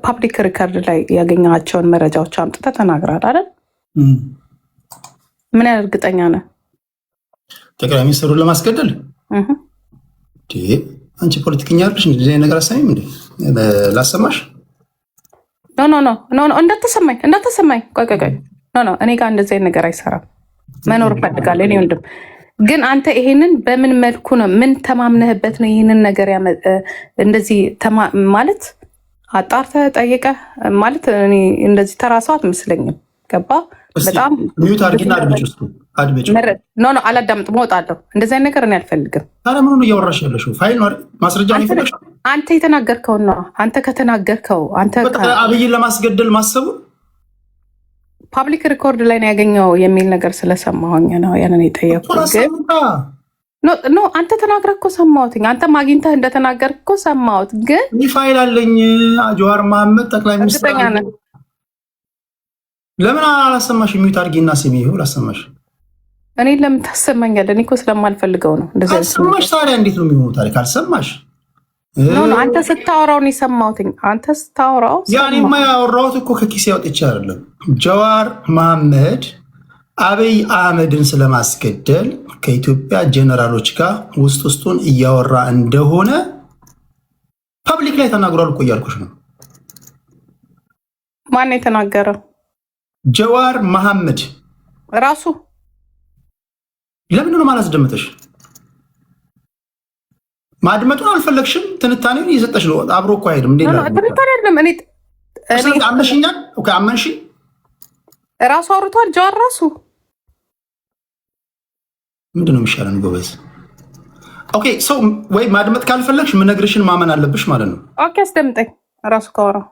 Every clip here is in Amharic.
ፓብሊክ ሪከርድ ላይ ያገኛቸውን መረጃዎች አምጥተህ ተናግራል አይደል? ምን ያህል እርግጠኛ ነህ? ጠቅላይ ሚኒስትሩን ለማስገደል አንቺ ፖለቲከኛ አይደለሽ? እንደዚህ ነገር አሳይም እንዴ ላሰማሽ? ኖ እንዳትሰማኝ ቆይ ኖ እኔ ጋር እንደዚህ ነገር አይሰራም። መኖር እፈልጋለሁ እኔ ወንድም። ግን አንተ ይሄንን በምን መልኩ ነው ምን ተማምነህበት ነው ይሄንን ነገር እንደዚህ ማለት አጣርተህ ጠይቀህ ማለት እኔ እንደዚህ ተራሷ አትመስለኝም። ገባ? በጣም ሚዩት አድርጊና አድምጪ። ኖ አላዳምጥም፣ እወጣለሁ። እንደዚህ አይነት ነገር እኔ አልፈልግም። ታዲያ ምን ነው እያወራሽ ያለሽው? ፋይል ማስረጃ ነው ይፈልጋል። አንተ የተናገርከው ነው። አንተ ከተናገርከው አንተ አብይን ለማስገደል ማሰቡ ፓብሊክ ሪኮርድ ላይ ነው ያገኘው የሚል ነገር ስለሰማሁኝ ነው ያንን የጠየኩት። ኖ አንተ ተናግረህ እኮ ሰማሁትኝ። አንተም አግኝተህ እንደተናገርክ እኮ ሰማሁት። ግን ፋይል አለኝ ጀዋር መሐመድ ጠቅላይ ሚኒስትር ለምን አላሰማሽ? ሚዩት አድርጊና ስሚ። ይኸው ላሰማሽ። እኔ ለምን ታሰማኛለህ? እኔ እኮ ስለማልፈልገው ነው። እንደዚህ አልሰማሽ። ታዲያ እንዴት ነው የሚሆነው? ታሪክ አልሰማሽ? አንተ ስታወራው ነው የሰማሁትኝ። አንተ ስታወራው ያኔማ ያወራሁት እኮ ከኪሴ አውጥቼ አይደለም። ጀዋር መሐመድ አብይ አህመድን ስለማስገደል ከኢትዮጵያ ጀነራሎች ጋር ውስጡን እያወራ እንደሆነ ፐብሊክ ላይ ተናግሯል እኮ እያልኩሽ ነው። ማን የተናገረው? ጀዋር መሐመድ ራሱ። ለምን ነው ማላስደምጥሽ? ማድመጡን አልፈለግሽም። ትንታኔውን እየሰጠሽ ነው። አብሮ እኮ አይሄድም እንዴ? አመንሽኛል። አመንሽ። ራሱ አውርቷል። ጀዋር ራሱ ምንድን ነው የሚሻለን? ጎበዝ። ኦኬ ሰው ወይ ማድመጥ ካልፈለግሽ ምነግርሽን ማመን አለብሽ ማለት ነው። ኦኬ አስደምጠኝ። ራሱ ካወራው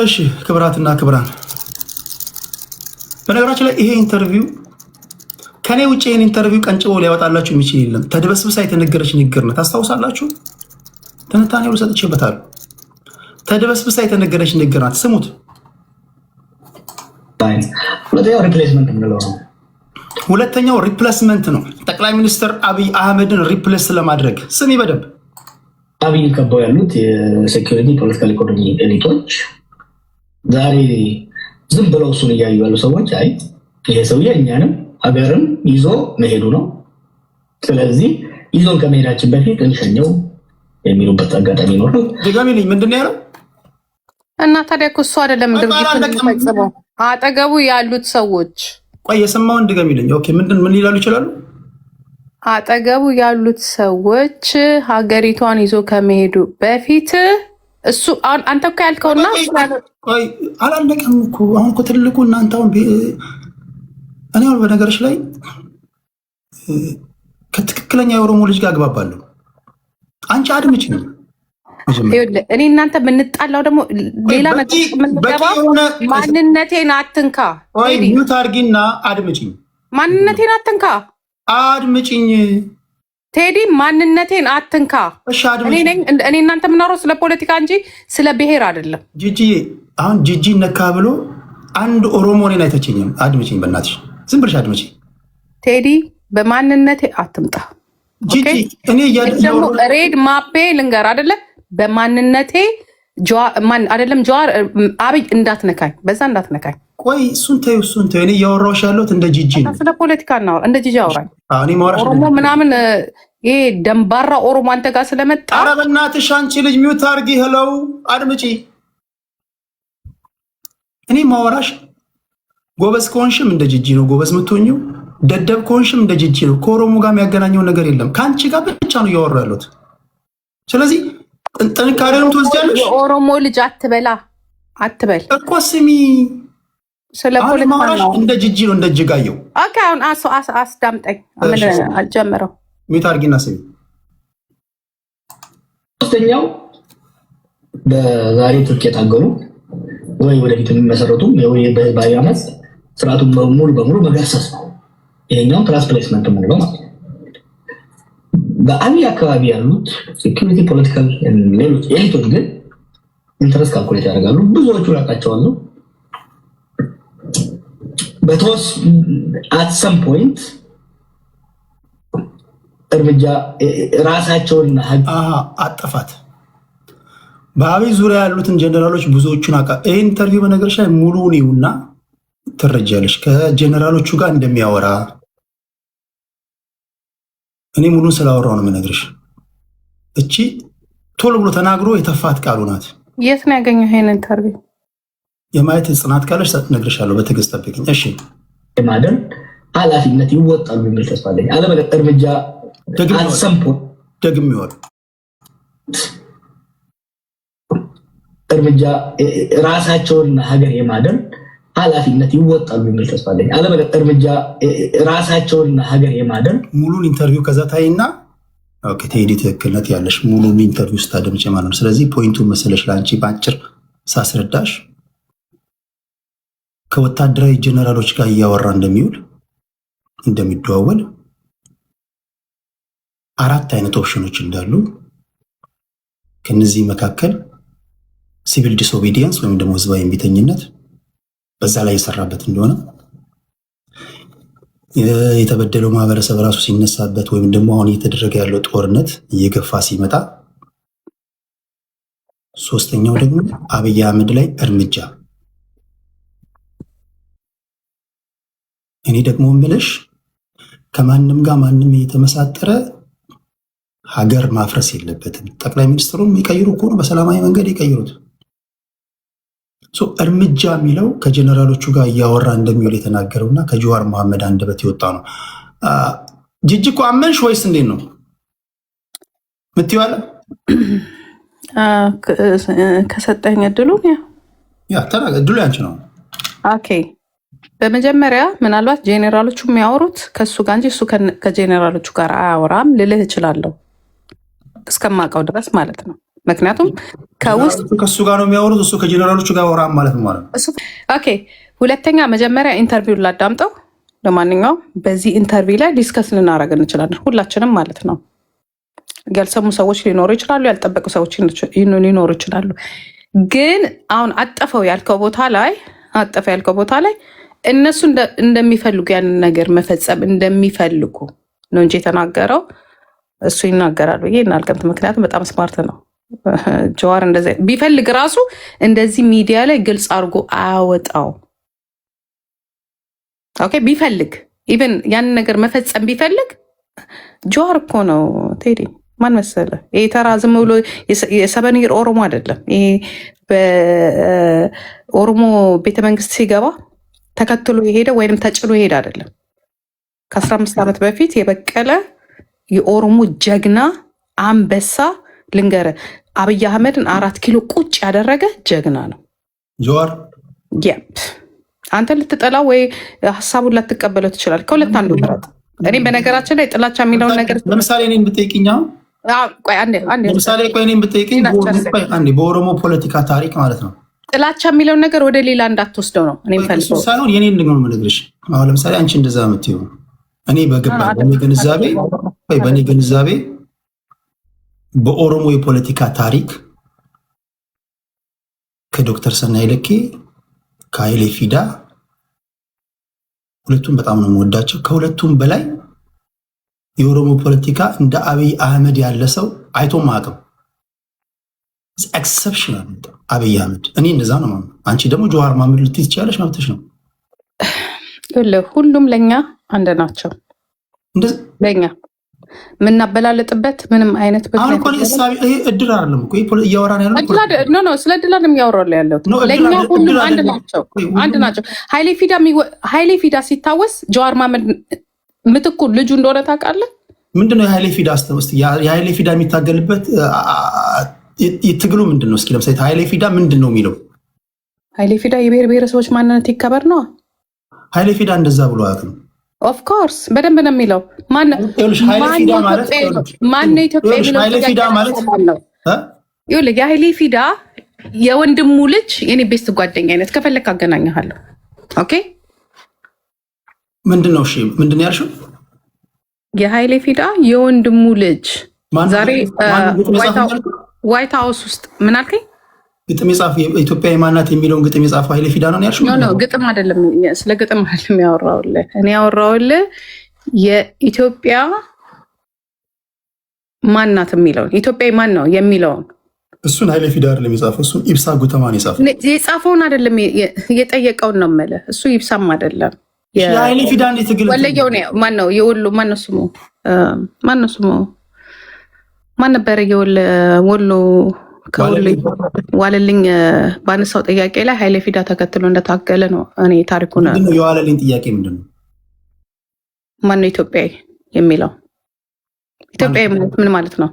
እሺ። ክብራትና ክብራን፣ በነገራችን ላይ ይሄ ኢንተርቪው ከኔ ውጭ ይሄን ኢንተርቪው ቀንጭቦ ሊያወጣላችሁ የሚችል የለም። ተድበስብሳ የተነገረች ንግግር ነው። ታስታውሳላችሁ? ትንታኔው ሰጥቼበታለሁ። ተድበስብሳ የተነገረች ንግግር ናት። ስሙት። ሁለተኛው ሪፕሌስመንት ነው። ጠቅላይ ሚኒስትር አብይ አህመድን ሪፕሌስ ለማድረግ ስሚ በደንብ። አብይ ከበው ያሉት የሴኩሪቲ ፖለቲካል ኢኮኖሚ ኤሊቶች ዛሬ ዝም ብለው እሱን እያዩ ያሉ ሰዎች አይ ይሄ ሰውዬ እኛንም ሀገርም ይዞ መሄዱ ነው፣ ስለዚህ ይዞን ከመሄዳችን በፊት እንሸኘው የሚሉበት አጋጣሚ ይኖር ነው። ድጋሚ ልኝ ምንድን ነው ያለው? እና ታዲያ እኮ እሱ አይደለም ድርጊቱን የሚፈጽመው አጠገቡ ያሉት ሰዎች። ቆይ የሰማውን ድጋሚ ልኝ። ኦኬ ምን ሊላሉ ይችላሉ? አጠገቡ ያሉት ሰዎች ሀገሪቷን ይዞ ከመሄዱ በፊት እሱ አንተ እኮ ያልከውና አላለቀም እኮ አሁን እኮ ትልቁ እናንተ አሁን እኔ አሁን በነገሮች ላይ ከትክክለኛ የኦሮሞ ልጅ ጋር አግባባለሁ። አንቺ አድምጪ ነው እኔ እናንተ የምንጣላው ደግሞ ሌላ ነገር የምንገባው ማንነቴን አትንካ። ሚዩት አድርጊና አድምጪኝ። ማንነቴን አትንካ። አድምጪኝ ቴዲ፣ ማንነቴን አትንካ። እኔ እናንተ የምናወራው ስለ ፖለቲካ እንጂ ስለ ብሔር አይደለም። ጂጂ አሁን ጂጂ ነካ ብሎ አንድ ኦሮሞ እኔን አይተችኝም። አድምጪኝ በእናትሽ፣ ዝም ብለሽ አድምጪኝ። ቴዲ፣ በማንነቴ አትምጣ። ጂጂ እኔ ደግሞ ሬድ ማፔ ልንገር አይደለ? በማንነቴ አይደለም ጀዋር አብይ እንዳትነካኝ፣ በዛ እንዳትነካኝ። ቆይ እሱን ተይው። እኔ እያወራሁሽ ያለሁት እንደ ጂጂ ነው። ስለ ፖለቲካ እናወራ። እንደ ጂጂ አውራኝ። ኦሮሞ ምናምን ይሄ ደንባራ ኦሮሞ አንተ ጋር ስለመጣ። ኧረ በእናትሽ አንቺ ልጅ ሚውት አድርጊ። ሄለው አድምጪ። እኔ ማወራሽ ጎበዝ ከሆንሽም እንደ ጂጂ ነው ጎበዝ የምትሆኚው፣ ደደብ ከሆንሽም እንደ ጂጂ ነው። ከኦሮሞ ጋር የሚያገናኘው ነገር የለም። ከአንቺ ጋር ብቻ ነው እያወራ ያለሁት። ስለዚህ ጥንካሬውን ትወስጃለሽ። የኦሮሞ ልጅ አትበል እኮ ስሚ። ስለ ፖለቲካ ነው እንደ ጂጂ ነው እንደ እጅጋየው። ኦኬ አሁን አስዳምጠኝ። ምን አልጀመረው? ሚዩት አድርጊና ስሚ። ሶስተኛው በዛሬ ትርክ የታገሉ ወይ ወደፊት የሚመሰረቱ በህዝባዊ አመፅ ስርዓቱን ሙሉ በሙሉ መገርሰስ ነው። ይሄኛው ትራንስፕሌስመንት የምንለው ማለት ነው። በአብይ አካባቢ ያሉት ሴኩሪቲ ፖለቲካል ሌሎች ኤሊቶች ግን ኢንተረስት ካልኩሌት ያደርጋሉ። ብዙዎቹ ያውቃቸዋሉ። በተወስ አት ሰም ፖይንት እርምጃ ራሳቸውን አጠፋት በአብይ ዙሪያ ያሉትን ጀነራሎች ብዙዎቹን ይህ ኢንተርቪው በነገርሽ ላይ ሙሉውን ይውና ትረጃለሽ ከጀነራሎቹ ጋር እንደሚያወራ። እኔ ሙሉን ስላወራው ነው የምነግርሽ። እቺ ቶሎ ብሎ ተናግሮ የተፋት ቃሉ ናት። የት ነው ያገኘው ይሄን ኢንተርቪው? የማየት ጽናት ካለሽ እነግርሻለሁ። በትዕግስት ጠብቂኝ እሺ። የማደር ኃላፊነት ይወጣሉ የሚል ተስፋ አለኝ። አለበለዚያ እርምጃ አሰምፖ ደግሜዋል እርምጃ ራሳቸውንና ሀገር የማደር ኃላፊነት ይወጣሉ የሚል ተስፋ አለኝ። አለበለዚያ እርምጃ ራሳቸውንና ሀገር የማደር ሙሉን ኢንተርቪው ከዛ ታይና ኦኬ ቴዲ ትክክልነት ያለሽ ሙሉን ኢንተርቪው ስታደምጪ ማለት ነው። ስለዚህ ፖይንቱን መሰለሽ ለአንቺ በአጭር ሳስረዳሽ ከወታደራዊ ጀነራሎች ጋር እያወራ እንደሚውል እንደሚደዋወል 4 አይነት ኦፕሽኖች እንዳሉ ከነዚህ መካከል ሲቪል ዲስኦቢዲየንስ ወይም ደግሞ ህዝባዊ እምቢተኝነት በዛ ላይ የሰራበት እንደሆነ የተበደለው ማህበረሰብ ራሱ ሲነሳበት ወይም ደግሞ አሁን እየተደረገ ያለው ጦርነት እየገፋ ሲመጣ፣ ሶስተኛው ደግሞ አብይ አህመድ ላይ እርምጃ። እኔ ደግሞ ምልሽ ከማንም ጋር ማንም እየተመሳጠረ ሀገር ማፍረስ የለበትም። ጠቅላይ ሚኒስትሩን የሚቀይሩ ከሆነ በሰላማዊ መንገድ ይቀይሩት። እርምጃ የሚለው ከጀነራሎቹ ጋር እያወራ እንደሚውል የተናገረውና ከጀዋር መሐመድ አንደበት የወጣ ነው። ጅጅ እኮ አመንሽ ወይስ እንዴት ነው ምትይዋለ? ከሰጠኝ እድሉ እድሉ ያንቺ ነው። ኦኬ በመጀመሪያ ምናልባት ጄኔራሎቹ የሚያወሩት ከእሱ ጋር እንጂ እሱ ከጄኔራሎቹ ጋር አያወራም ልልህ እችላለሁ፣ እስከማውቀው ድረስ ማለት ነው። ምክንያቱም ከውስጥ ከእሱ ጋር ነው የሚያወሩት፣ እሱ ከጄኔራሎቹ ጋር አያወራም ማለት ነው። ኦኬ ሁለተኛ መጀመሪያ ኢንተርቪው ላዳምጠው። ለማንኛውም በዚህ ኢንተርቪው ላይ ዲስከስ ልናደርግ እንችላለን፣ ሁላችንም ማለት ነው። ያልሰሙ ሰዎች ሊኖሩ ይችላሉ፣ ያልጠበቁ ሰዎች ሊኖሩ ይችላሉ። ግን አሁን አጠፈው ያልከው ቦታ ላይ እነሱ እንደሚፈልጉ ያንን ነገር መፈጸም እንደሚፈልጉ ነው እንጂ የተናገረው እሱ ይናገራል ብዬ እናልቀምት። ምክንያቱም በጣም ስማርት ነው ጀዋር። እንደዚህ ቢፈልግ ራሱ እንደዚህ ሚዲያ ላይ ግልጽ አድርጎ አያወጣው። ኦኬ ቢፈልግ ኢቨን ያንን ነገር መፈጸም ቢፈልግ ጀዋር እኮ ነው ቴዲ። ማን መሰለ ይሄ ተራ ዝም ብሎ የሰበኒር ኦሮሞ አይደለም። ይሄ በኦሮሞ ቤተመንግስት ሲገባ ተከትሎ የሄደ ወይም ተጭኖ የሄደ አይደለም። ከ15 ዓመት በፊት የበቀለ የኦሮሞ ጀግና አንበሳ ልንገረ አብይ አህመድን 4 ኪሎ ቁጭ ያደረገ ጀግና ነው ጀዋር። አንተ ልትጠላ ወይ ሀሳቡን ላትቀበለው ትችላል። ከሁለት አንዱ ምረጥ። እኔም በነገራችን ላይ ጥላቻ የሚለውን ነገር ለምሳሌ እኔን ብትጠይቅኝ በኦሮሞ ፖለቲካ ታሪክ ማለት ነው ጥላቻ የሚለውን ነገር ወደ ሌላ እንዳትወስደው ነው እኔ ፈልገው ሳይሆን የኔ እንደሆነ የምነግርሽ። አሁን ለምሳሌ አንቺ እንደዛ የምትይው እኔ በእኔ ግንዛቤ በኦሮሞ የፖለቲካ ታሪክ ከዶክተር ሰናይ ለኬ ከኃይሌ ፊዳ ሁለቱም በጣም ነው የምወዳቸው። ከሁለቱም በላይ የኦሮሞ ፖለቲካ እንደ አብይ አህመድ ያለ ሰው አይቶም አያውቅም። ኤክሰፕሽናል አብይ አህመድ። እኔ እንደዛ ነው ማለት። አንቺ ደግሞ ጀዋር መሐመድ ልትይ ትችያለሽ፣ መብትሽ ነው። ሁሉም ለኛ አንድ ናቸው። ለኛ የምናበላለጥበት ምንም አይነት አሁን እኮ እድል አይደለም እኮ እያወራን ያለው ስለ እድል አይደለም እያወራን ያለው። ለኛ ሁሉም አንድ ናቸው። ኃይሌ ፊዳ ሲታወስ ጀዋር መሐመድ ምትኩ ልጁ እንደሆነ ታውቃለህ። ምንድነው የኃይሌ ፊዳ አስተውስት? የኃይሌ ፊዳ የሚታገልበት የትግሉ ምንድን ነው? እስኪ ለምሳሌ ኃይሌ ፊዳ ምንድን ነው የሚለው? ኃይሌ ፊዳ የብሔር ብሔረሰቦች ማንነት ይከበር ነው። ኃይሌ ፊዳ እንደዛ ብሎ አያውቅም። ኦፍኮርስ በደንብ ነው የሚለው። ማነው ኢትዮጵያ የሚለው? የኃይሌ ፊዳ የወንድሙ ልጅ የኔ ቤስት ጓደኛ አይነት ከፈለክ አገናኘሃለሁ። ኦኬ ምንድነው? እሺ ምንድን ነው ያልሽው? የኃይሌ ፊዳ የወንድሙ ልጅ ዛሬ ዋይት ሀውስ ውስጥ ምን አልከኝ? ግጥም የጻፈ የኢትዮጵያ የማናት የሚለውን ግጥም የጻፈው ኃይሌ ፊዳ ነው ያልሽው? ኖ ግጥም አይደለም። ስለ ግጥም አይደለም ያወራውልህ። እኔ ያወራውልህ የኢትዮጵያ ማናት የሚለውን ኢትዮጵያ ማን ነው የሚለውን እሱን ኃይለ ፊዳ አይደለም የጻፈው፣ እሱን ኢብሳ ጉተማ ነው የጻፈው። የጻፈውን አይደለም የጠየቀውን ነው የምልህ። እሱ ይብሳም አይደለም ኃይለ ፊዳ እንዴት ትግል ወለየው ነው። ማነው የወሎ ማነው ስሙ ማን ነበረ? የወሎ ከወሎ ዋለልኝ ባነሳው ጥያቄ ላይ ኃይለ ፊዳ ተከትሎ እንደታገለ ነው። እኔ ታሪኩ ነው የዋለልኝ ጥያቄ ምንድን ነው? ማነው ኢትዮጵያዊ የሚለው? ኢትዮጵያዊ ምን ማለት ነው?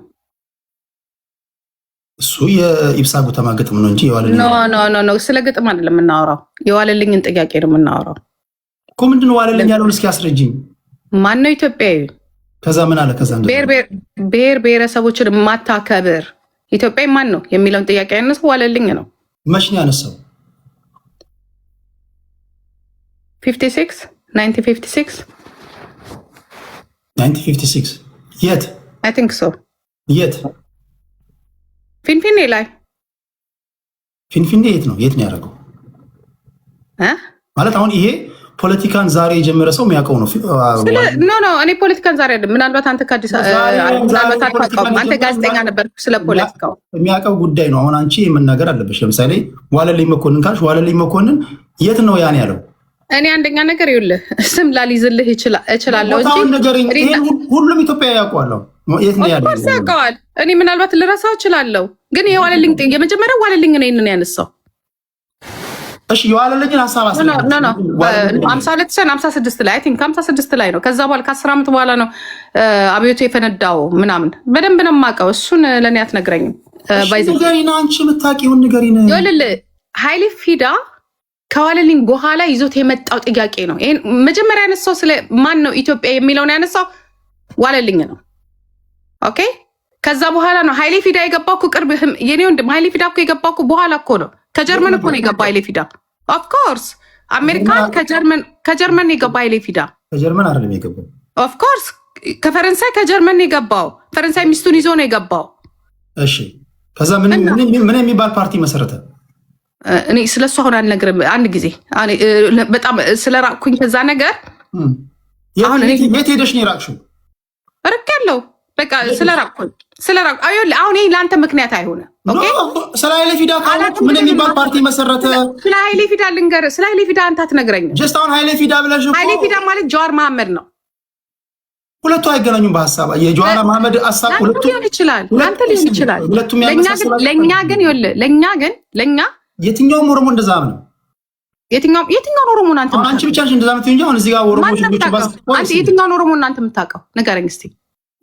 እሱ የኢብሳ ጉተማ ግጥም ነው እንጂ የዋለልኝ ኖ ስለ ግጥም አይደለም የምናወራው። የዋለልኝን ጥያቄ ነው የምናወራው እኮ። ምንድን ነው ዋለልኝ ያለውን እስኪ አስረጅኝ። ማነው ኢትዮጵያዊ? ከዛ ምን አለ? ከዛ ብሔር ብሔረሰቦችን ማታከብር ኢትዮጵያዊ ማን ነው የሚለውን ጥያቄ ያነሳው ዋለልኝ ነው። መች ነው ያነሳው? 1956 የት? አይ ቲንክ ሶ። የት? ፊንፊኔ ላይ። ፊንፊኔ የት ነው? የት ነው ያደረገው? ማለት አሁን ይሄ ፖለቲካን ዛሬ የጀመረ ሰው የሚያውቀው ነው። ኖ እኔ ፖለቲካን ዛሬ አይደለም። ምናልባት አንተ ከአዲስ አንተ ጋዜጠኛ ነበር፣ ስለ ፖለቲካው የሚያውቀው ጉዳይ ነው። አሁን አንቺ የመናገር አለበሽ። ለምሳሌ ዋለልኝ መኮንን ካልሽ ዋለልኝ መኮንን የት ነው ያን ያለው? እኔ አንደኛ ነገር ይኸውልህ ስም ላልይዝልህ እችላለሁ እንጂ ሁሉም ኢትዮጵያ ያውቀዋል። የት ነው ያለው? ያውቀዋል። እኔ ምናልባት ልረሳው እችላለሁ፣ ግን የዋለልኝ የመጀመሪያው ዋለልኝ ነው ይሄንን ያነሳው። እሺ የዋለልኝን ሀሳብ ኖ 56 ላይ አይ ቲንክ 56 ላይ ነው። ከዛ በኋላ ከ10 ዓመት በኋላ ነው አብዮቱ የፈነዳው ምናምን። በደንብ ነው የማውቀው። እሱን ለእኔ አትነግረኝም። ንገሪና አንቺ የምታውቂውን ንገሪን። ይኸውልህ ኃይሌ ፊዳ ከዋለልኝ በኋላ ይዞት የመጣው ጥያቄ ነው። ይሄን መጀመሪያ ያነሳው ስለ ማን ነው ኢትዮጵያ የሚለውን ያነሳው ዋለልኝ ነው። ኦኬ ከዛ በኋላ ነው ኃይሌ ፊዳ የገባው እኮ ቅርብ የኔ ወንድም ኃይሌ ፊዳ እኮ የገባው እኮ በኋላ እኮ ነው። ከጀርመን እኮ ነው የገባው ኃይሌ ፊዳ። ኦፍኮርስ አሜሪካን ከጀርመን ነው የገባው ኃይሌ ፊዳ። ከጀርመን አይደለም የገባው። ኦፍኮርስ ከፈረንሳይ ከጀርመን ነው የገባው። ፈረንሳይ ሚስቱን ይዞ ነው የገባው። እሺ ከዛ ምን የሚባል ፓርቲ መሰረተ? እኔ ስለሱ አሁን አልነግርም። አንድ ጊዜ በጣም ስለራቅኩኝ ከዛ ነገር አሁን የት ሄደሽ ነው የራቅሽው? ርቅ ያለው በቃ ስለራቅኩኝ አሁን ይሄ ለአንተ ምክንያት አይሆንም። ኦኬ ስለ ኃይሌ ፊዳ ካሉት ምን የሚባል ፓርቲ መሰረተ? ስለ ኃይሌ ፊዳ ልንገርህ። ስለ ኃይሌ ፊዳ አንተ አትነግረኝም። ጀስት አሁን ኃይሌ ፊዳ ብለሽ እኮ ኃይሌ ፊዳ ማለት ጀዋር መሐመድ ነው። ሁለቱ አይገናኙም በሀሳብ። የጀዋር መሐመድ ሀሳብ ሁለቱ ሊሆን ይችላል፣ አንተ ሊሆን ይችላል። ለእኛ ግን የትኛውም ኦሮሞ እንደዛ ነው። የትኛውን ኦሮሞ አንተ አንቺ ብቻ ነሽ እንደዛ የምትይው እንጂ አሁን እዚህ ጋር ኦሮሞዎች ልጆች ባስ አንተ የትኛውን ኦሮሞ እናንተ የምታውቀው ንገረኝ እስቲ።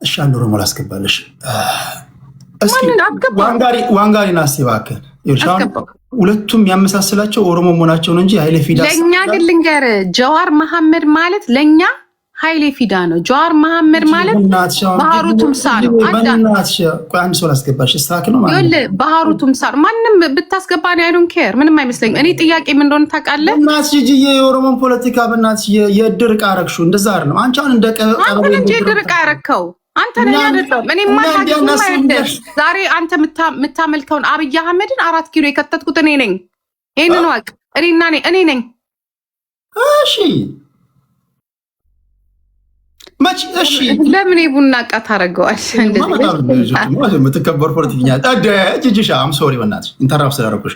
እሺ አንድ ኦሮሞ ላስገባለሽ። እስኪ ዋንጋሪ ናስቲ እባክህ። ሁለቱም ያመሳስላቸው ኦሮሞ መሆናቸውን እንጂ ኃይሌ ፊዳ ለእኛ ግን ልንገርህ፣ ጀዋር መሐመድ ማለት ለእኛ ኃይሌ ፊዳ ነው። ጀዋር መሐመድ ማለት ባህሩ ቱምሳ ነው። አንድ ሰው ላስገባሽ ስታክ ነው ማለት ባህሩ ቱምሳ ነው። ማንም ብታስገባ እኔ አይ ዶንት ኬር፣ ምንም አይመስለኝም። እኔ ጥያቄ ምን እንደሆነ ታውቃለህ? እናትሽ ጂጂ የኦሮሞን ፖለቲካ በእናትሽ የእድር ዕቃ አደረግሽው። እንደዛ አይደለም። አንቺ አሁን እንደ አንተ እንጂ የእድር ዕቃ ያደረግከው አንተ ነህ አይደለም። እኔ ማታውቀው ማለት ዛሬ አንተ የምታመልከውን አብይ አህመድን 4 ኪሎ የከተትኩት እኔ ነኝ። ይሄንን ወቅ እኔ ነኝ። እሺ ማች እሺ ለምን የቡና ዕቃ ታደርገዋለሽ? እንደዚህ የምትከበር ፖለቲከኛ ታደ ጂጂሻ አም ሶሪ በእናትሽ ኢንተራፕት ስላደረኩሽ።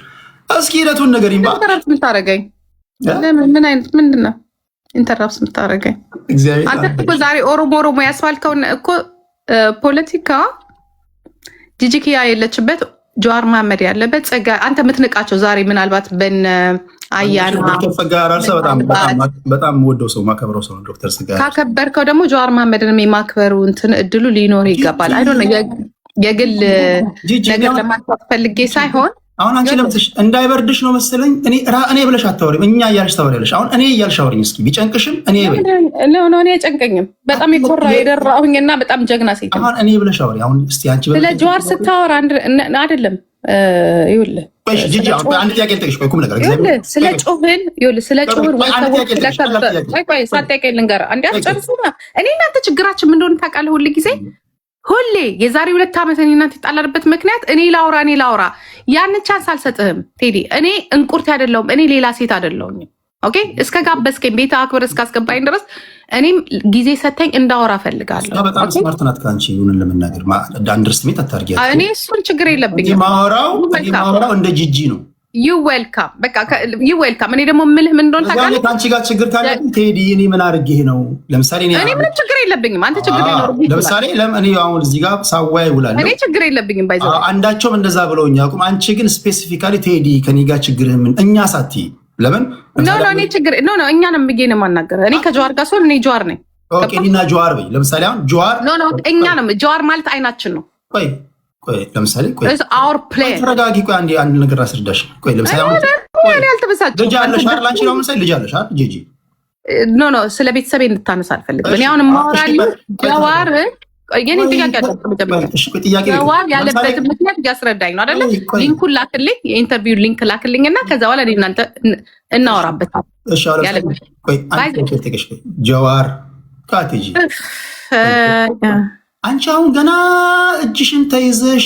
እስኪ ሂደቱን ነገር ይምባ ኢንተራፕት የምታደርገኝ ለምን? ምን አይነት ምንድን ነው ኢንተራፕት የምታደርገኝ? አንተ እኮ ዛሬ ኦሮሞ ያስባልከውን እኮ ፖለቲካ ጂጂኪያ የለችበት ጀዋር መሐመድ ያለበት ጸጋ አንተ የምትንቃቸው ዛሬ ምናልባት በነ አያና ጸጋ ራርሰ በጣም ወደው ሰው ማከብረው ሰው ዶክተር ጸጋ ካከበርከው ደግሞ ጀዋር መሐመድን የማክበሩ እንትን እድሉ ሊኖር ይገባል። አይ ዶንት ኖ የግል ነገር ለማጥፋት ፈልጌ ሳይሆን አሁን አንቺ ለምትሽ እንዳይበርድሽ ነው መሰለኝ እኔ ብለሽ አታወሪም። እኛ እያልሽ ታወሪያለሽ። አሁን እኔ እያልሽ አውሪኝ እስኪ ቢጨንቅሽም እኔ ነው እኔ አይጨንቀኝም። በጣም የኮራ የደራሁኝና በጣም ጀግና ሴት አሁን እኔ ብለሽ አውሪ። አሁን እስቲ አንቺ ስለ ጀዋር ስታወራ አይደለም ይኸውልህ ጂጂ አንድ ጥያቄ ልጠይቅሽ። ቆይ ቁም ነገር ስለ ጮህን ሳትጠይቀኝ ልንገርህ። አንዴ አትጨርሱና እኔ እናንተ ችግራችን ምን እንደሆነ ታውቃለህ? ሁሌ የዛሬ 2 ዓመት እኔ እናንተ የጣላንበት ምክንያት እኔ ላውራ ያን ቻንስ አልሰጥህም ቴዲ። እኔ እንቁርት አይደለሁም። እኔ ሌላ ሴት አይደለሁም። ኦኬ እስከ ጋበዝከኝ ቤት አክብር እስካስገባኝ ድረስ እኔም ጊዜ ሰተኝ እንዳወራ ፈልጋለሁ። በጣም ስማርት ናት ከአንቺ ይሁንን ለመናገር አንደርስቲሜት አታርጊያት። እኔ እሱን ችግር የለብኝም። ማወራው እንደ ጂጂ ነው። ዩ ዌልካም በቃ ዩ ዌልካም። እኔ ደግሞ ምልህ ምን እንደሆነ ታውቃለህ። ከአንቺ ጋር ችግር ካለ ቴዲ እኔ ምን አድርጌ ነው? ለምሳሌ እኔ ምንም ችግር የለብኝም። አንተ ችግር የለብኝም። ለምሳሌ እኔ አሁን እዚህ ጋር ሳዋይ ውላለሁ። እኔ ችግር የለብኝም። ባይዘው አንዳቸውም እንደዛ ብለውኝ አቁም። አንቺ ግን ስፔሲፊካሊ ቴዲ ከኔ ጋር ችግርህ ምን እኛ ሳትይ ለምን ኖ እኔ ችግር ኖ እኛ ነን ብዬ ነው የማናገረው። እኔ ከጀዋር ጋር ስሆን እኔ ጀዋር ነኝ። ኦኬ እኔና ጀዋር በይ። ለምሳሌ አሁን ጀዋር ኖ እኛ ነው ጀዋር ማለት አይናችን ነው። ቆይ ለምሳሌ አወር ፕሌን ተረጋጊ። ቆይ አንድ ነገር አስረዳሽ። ቆይ ለምሳሌ አሁን እኔ አልተበሳጨሁም። ልጅ አለሽ አይደል? አንቺ ነው ምሳሌ ልጅ አለሽ አይደል? ጂጂ ኖ ስለ ቤተሰቤ እንድታነሳ አልፈልግም። እኔ አሁን ማወራለሁ ጀዋር የኔ ጥያቄ ጀዋር ያለበትን ምክንያት እያስረዳኝ ነው አይደለ? ሊንኩን ላክልኝ፣ የኢንተርቪው ሊንክ ላክልኝ እና ከዛ በኋላ እኔ እናንተ እናወራበታለን። እሺ ጀዋር ካቴጂ አንቺ አሁን ገና እጅሽን ተይዘሽ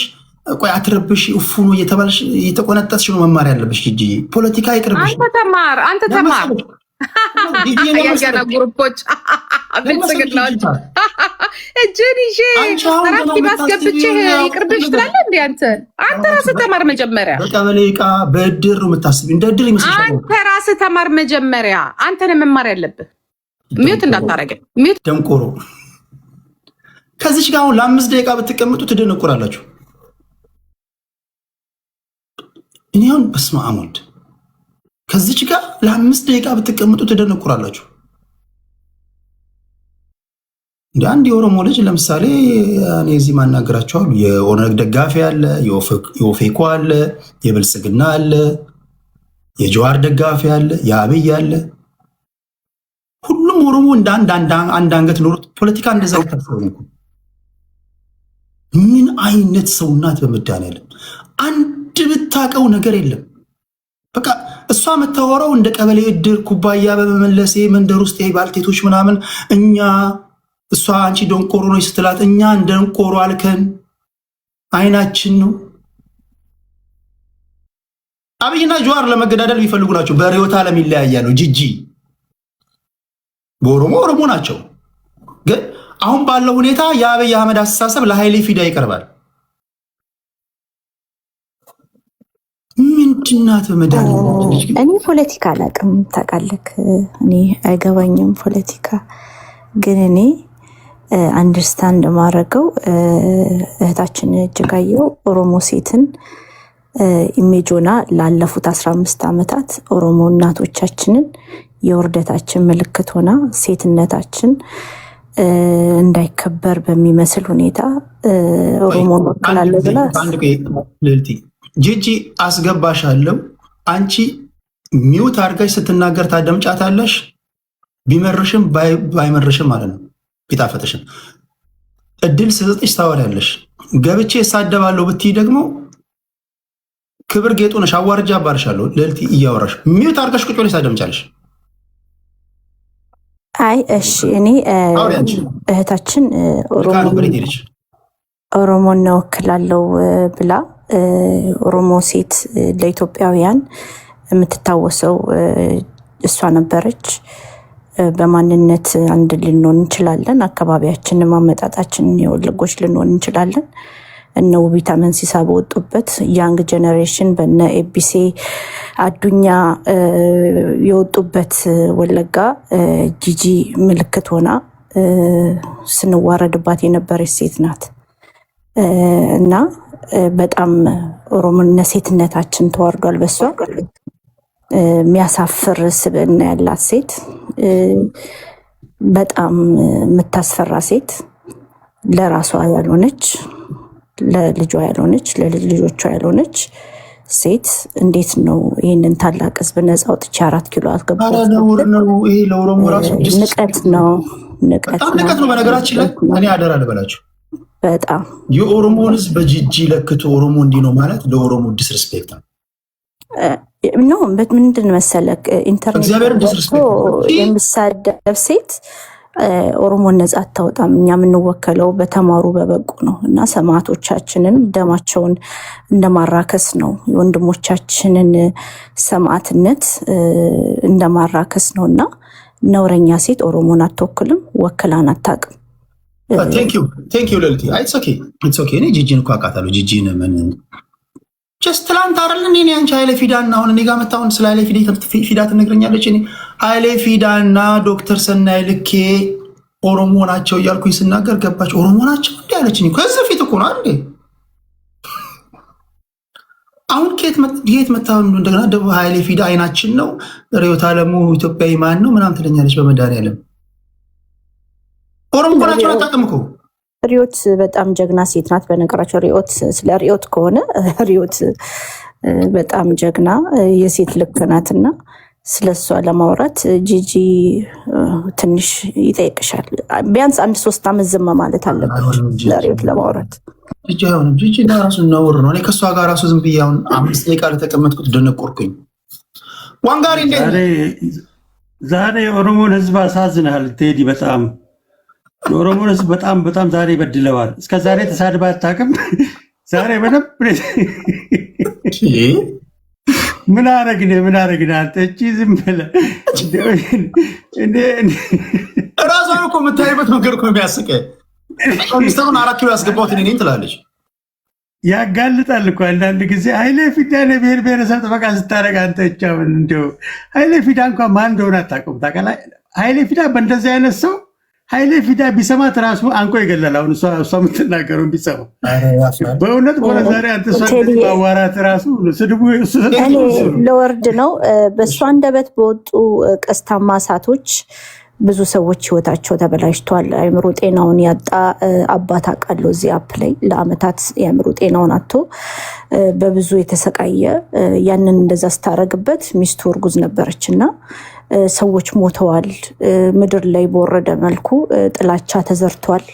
ቆይ አትረብሽ እፉኑ እየተባልሽ እየተቆነጠጥሽ ነው መማር ያለብሽ። ጂጂ ፖለቲካ ይቅርብሽ። አንተ ተማር ያገና ግሩፖች ብልጽግናዎች እጅን ይዤ ራስቲ ማስገብቼ ይቅርብሽ ትላለህ እንዴ? አንተ ራስህ ተማር መጀመሪያ። በቀበሌ ዕቃ በእድር ነው የምታስቢ? እንደ እድር ይመስልሻል? አንተ ራስህ ተማር መጀመሪያ። አንተ ነህ መማር ያለብህ። ሚውት እንዳታረገኝ ሚውት ደንቆሮ። ከዚች ጋር አሁን ለ5 ደቂቃ ብትቀምጡ ትደነቁራላችሁ። እኔ አሁን በስመ አብ ወልድ ከዚች ጋር ለ5 ደቂቃ ብትቀምጡ ትደነቁራላችሁ። እንደ አንድ የኦሮሞ ልጅ ለምሳሌ እኔ እዚህ ማናገራቸው አሉ። የኦነግ ደጋፊ አለ፣ የኦፌኮ አለ፣ የብልጽግና አለ፣ የጀዋር ደጋፊ አለ፣ የአብይ አለ። ሁሉም ኦሮሞ እንደ አንድ አንገት ኖሮት ፖለቲካ እንደዛ ይታሰሩ። ምን አይነት ሰው ናት? በመድኃኒዓለም አንድ ብታውቀው ነገር የለም። በቃ እሷ የምታወራው እንደ ቀበሌ እድር ኩባያ በመመለሴ መንደር ውስጥ ባልቴቶች ምናምን እኛ እሷ አንቺ ደንቆሮ ነው ስትላት እኛ እንደ ደንቆሮ አልከን አይናችን ነው። አብይና ጀዋር ለመገዳደል የሚፈልጉ ናቸው። በርዕዮተ ዓለም ይለያያሉ። ጂጂ በኦሮሞ ናቸው። ግን አሁን ባለው ሁኔታ የአብይ አህመድ አስተሳሰብ ለኃይሌ ፊዳ ይቀርባል። ምንድናት? እኔ ፖለቲካ አላውቅም ታውቃለህ። እኔ አይገባኝም ፖለቲካ። ግን እኔ አንደርስታንድ ማድረገው እህታችን እጅጋየሁ ኦሮሞ ሴትን ኢሜጆና ላለፉት 15 ዓመታት ኦሮሞ እናቶቻችንን የውርደታችን ምልክት ሆና ሴትነታችን እንዳይከበር በሚመስል ሁኔታ ኦሮሞ ወክላለሁ ብላ ጂጂ አስገባሻለሁ። አንቺ ሚውት አድርጋሽ ስትናገር ታደምጫታለሽ። ቢመርሽም ባይመርሽም ማለት ነው። ቢጣፈጥሽም እድል ስሰጥሽ ታወሪያለሽ። ገብቼ እሳደባለሁ ብትይ ደግሞ ክብር ጌጡ ነሽ። አዋርጃ አባርሻለሁ። ልዕልት እያወራሽ ሚውት አድርጋሽ ቁጭ ብለሽ ታደምጫለሽ። አይ እሺ፣ እኔ እህታችን ኦሮሞን እወክላለሁ ብላ ኦሮሞ ሴት ለኢትዮጵያውያን የምትታወሰው እሷ ነበረች። በማንነት አንድ ልንሆን እንችላለን። አካባቢያችንን ማመጣጣችን የወለጎች ልንሆን እንችላለን። እነ ውቢታ መንሲሳ በወጡበት ያንግ ጀነሬሽን በነ ኤቢሲ አዱኛ የወጡበት ወለጋ ጂጂ ምልክት ሆና ስንዋረድባት የነበረች ሴት ናት እና በጣም ኦሮሞነት ሴትነታችን ተዋርዷል። በሷ የሚያሳፍር ስብዕና ያላት ሴት፣ በጣም የምታስፈራ ሴት፣ ለራሷ ያልሆነች፣ ለልጇ ያልሆነች፣ ለልጅ ልጆቿ ያልሆነች ሴት እንዴት ነው ይህንን ታላቅ ህዝብ ነፃ አውጥቼ 4 ኪሎ አስገባሁ? ንቀት ነው፣ ንቀት ነው። በነገራችን ላይ እኔ አደራ ልበላችሁ፣ በጣም የኦሮሞን ህዝብ በጂጂ ለክቶ ኦሮሞ እንዲህ ነው ማለት ለኦሮሞ ዲስሪስፔክት ነው። ኖ ምንድን መሰለክ ኢንተርኔት የምሳደብ ሴት ኦሮሞን ነፃ አታወጣም። እኛ የምንወከለው በተማሩ በበቁ ነው እና ሰማዕቶቻችንን ደማቸውን እንደማራከስ ነው። የወንድሞቻችንን ሰማዕትነት እንደማራከስ ነው እና ነውረኛ ሴት ኦሮሞን አትወክልም፣ ወክላን አታውቅም። ቴንክ ዩ ለልቲ ኢትስ ኦኬ እኔ ጂጂን እኮ አውቃታለሁ። ጂጂን ምን ጀስት ትላንት አይደል እኔ አንቺ ኃይሌ ፊዳና አሁን እኔ ጋር መጣሁን ስለ ኃይሌ ፊዳ ትነግረኛለች። እኔ ኃይሌ ፊዳና ዶክተር ሰናይ ልኬ ኦሮሞ ናቸው እያልኩኝ ስናገር ገባች። ኦሮሞ ናቸው እንዴ አለችኝ። ከዚህ ፊት እኮ ነው እንዴ አሁን ከየት መጣሁ እንደገና ደቡብ ኃይሌ ፊዳ አይናችን ነው ርዕዮተ ዓለሙ ኢትዮጵያዊ ማን ነው ምናምን ትለኛለች። በመድኃኒዓለም ኦሮሞ ናቸው አታውቅም እኮ ሪዮት በጣም ጀግና ሴት ናት። በነገራቸው ሪዮት ስለ ሪዮት ከሆነ ሪዮት በጣም ጀግና የሴት ልክ ናትና ስለሷ ለማውራት ጂጂ ትንሽ ይጠይቅሻል። ቢያንስ 1-3 ዓመት ዝም ማለት አለበት ለሪዮት ለማውራት። ጂጂ አሁን ጂጂ ራሱ ነውር ነው። እኔ ከሷ ጋር ራሱ ዝም ብዬ አሁን 5 ደቂቃ ለተቀመጥኩት ደነቆርኩኝ። ዋንጋሪ እንዴ ዛሬ ኦሮሞን ህዝብ አሳዝናል ቴዲ በጣም የኦሮሞን ህዝብ በጣም ዛሬ በድለዋል። እስከ ዛሬ ተሳድባ አታውቅም። ዛሬ በደንብ ምን አረግን አንተ እቺ ዝም ብለህ ራሷን እኮ የምታይበት መንገድ እኮ የሚያስቀኝ። ሚስተሩን 4 ኪሎ ያስገባሁት እኔ ነኝ ትላለች። ያጋልጣል እኮ አንዳንድ ጊዜ ኃይሌ ፊዳ ብሔር ብሔረሰብ ጥበቃ ስታደርግ አንተ እቻውን እንደው ኃይሌ ፊዳ እንኳን ማን እንደሆነ አታውቅም። ታውቃለህ ኃይሌ ፊዳ በእንደዚህ አይነት ሰው ኃይሌ ፊዳ ቢሰማት ራሱ አንቆ ይገላል። አሁን እሷ የምትናገረው ቢሰማ በእውነት በሆነ ዛሬ አንተ እሷ ማዋራት ራሱ ስድቡ ለወርድ ነው። በእሷ አንደበት በወጡ ቀስታማ እሳቶች ብዙ ሰዎች ህይወታቸው ተበላሽቷል። አእምሮ ጤናውን ያጣ አባት አውቃለሁ። እዚህ አፕ ላይ ለአመታት የአእምሮ ጤናውን አጥቶ በብዙ የተሰቃየ ያንን እንደዛ ስታረግበት ሚስቱ እርጉዝ ነበረችና ሰዎች ሞተዋል። ምድር ላይ በወረደ መልኩ ጥላቻ ተዘርቷል።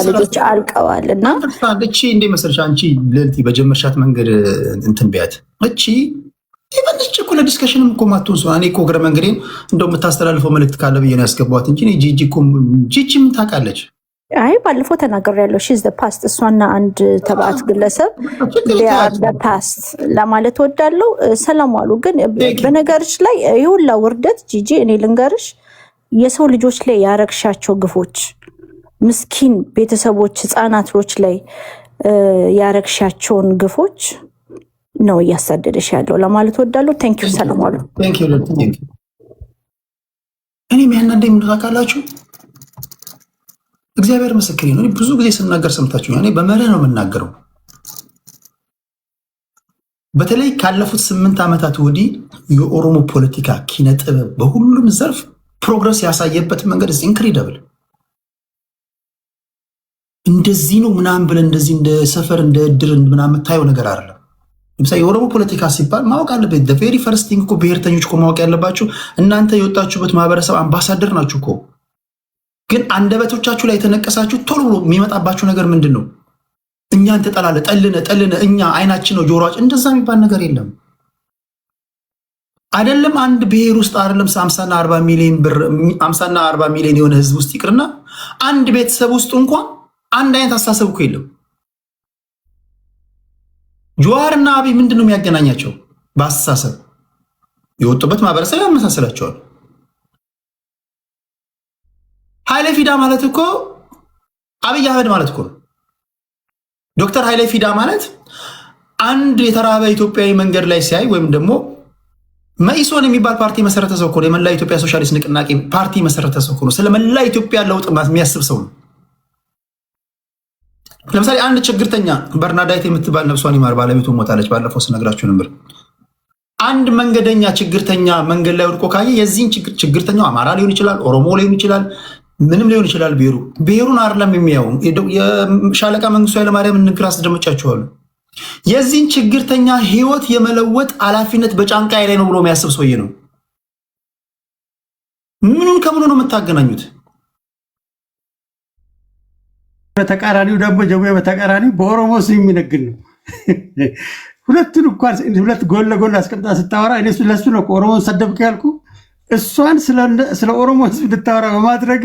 ልጆች አልቀዋል። እና እቺ እንደ መሰለሽ አንቺ ለልቲ በጀመርሻት መንገድ እንትን ቢያት እቺ ይበልጭ እኮ ለዲስከሽንም እኮ ማትሆን ሰው እኔ እኮ እግረ መንገዴን እንደው የምታስተላልፈው መልዕክት ካለ ብዬ ነው ያስገባኋት እንጂ ጂጂ ምን ታውቃለች? አይ ባለፈው ተናግሬያለሁ። ሺዝ ዘ ፓስት እሷና አንድ ተባዕት ግለሰብ ፓስት ለማለት ወዳለው ሰላም አሉ። ግን በነገርሽ ላይ ይሁላ ውርደት ጂጂ እኔ ልንገርሽ የሰው ልጆች ላይ ያረግሻቸው ግፎች ምስኪን ቤተሰቦች ህፃናቶች ላይ ያረግሻቸውን ግፎች ነው እያሳደደሽ ያለው ለማለት ወዳለው። ቴንክ ዩ ሰላም አሉ። እኔ የሚያናደኝ ምን ታውቃላችሁ? እግዚአብሔር ምስክሬ ነው። ብዙ ጊዜ ስናገር ሰምታችሁ እኔ በመርህ ነው የምናገረው። በተለይ ካለፉት 8 ዓመታት ወዲህ የኦሮሞ ፖለቲካ ኪነ ጥበብ በሁሉም ዘርፍ ፕሮግረስ ያሳየበት መንገድ ኢንክሬዲብል። እንደዚህ ነው ምናምን ብለን እንደዚህ እንደ ሰፈር እንደ እድር ምናምን የምታየው ነገር አይደለም። ለምሳሌ የኦሮሞ ፖለቲካ ሲባል ማወቅ አለበት። ቬሪ ፈርስት ቲንግ እኮ ብሔርተኞች እኮ ማወቅ ያለባችሁ እናንተ የወጣችሁበት ማህበረሰብ አምባሳደር ናችሁ እኮ። ግን አንደበቶቻችሁ ላይ የተነቀሳችሁ ቶሎ ብሎ የሚመጣባችሁ ነገር ምንድን ነው? እኛን ተጠላለ ጠልነ እኛ አይናችን ነው ጆሮአችን። እንደዛ የሚባል ነገር የለም። አይደለም አንድ ብሔር ውስጥ አይደለም 50 እና 40 ሚሊዮን የሆነ ህዝብ ውስጥ ይቅርና አንድ ቤተሰብ ውስጥ እንኳን አንድ አይነት አስተሳሰብ እኮ የለም። ጀዋርና አብይ ምንድን ነው የሚያገናኛቸው? በአስተሳሰብ የወጡበት ማህበረሰብ ያመሳሰላቸዋል። ኃይሌ ፊዳ ማለት እኮ አብይ አህመድ ማለት እኮ ነው። ዶክተር ኃይሌ ፊዳ ማለት አንድ የተራበ ኢትዮጵያዊ መንገድ ላይ ሲያይ ወይም ደግሞ መኢሶን የሚባል ፓርቲ መሰረተ ሰው እኮ ነው። የመላ ኢትዮጵያ ሶሻሊስት ንቅናቄ ፓርቲ መሰረተ ሰው እኮ ነው። ስለ መላ ኢትዮጵያ ለውጥ የሚያስብ ሰው ነው። ለምሳሌ አንድ ችግርተኛ በርናዳይት የምትባል ነፍሷን ይማር ባለቤቱ ሞታለች። ባለፈው ስነግራችሁ ነበር። አንድ መንገደኛ ችግርተኛ መንገድ ላይ ወድቆ ካየ የዚህን ችግርተኛው አማራ ሊሆን ይችላል፣ ኦሮሞ ሊሆን ይችላል፣ ምንም ሊሆን ይችላል። ብሔሩን አይደለም የሚያው። የሻለቃ መንግስቱ ኃይለማርያም ንግግር አስደምጫችኋለሁ። የዚህን ችግርተኛ ህይወት የመለወጥ ኃላፊነት በጫንቃዬ ላይ ነው ብሎ የሚያስብ ሰውዬ ነው። ምኑን ከምኑ ነው የምታገናኙት? በተቃራኒው ደግሞ ጀጎ በተቃራኒው በኦሮሞ ስም የሚነግድ ነው። ሁለቱን እንኳን ሁለት ጎን ለጎን አስቀምጣ ስታወራ እኔ ለሱ ነው ኦሮሞን ሰደብክ ያልኩ። እሷን ስለ ኦሮሞ ህዝብ እንድታወራ በማድረግ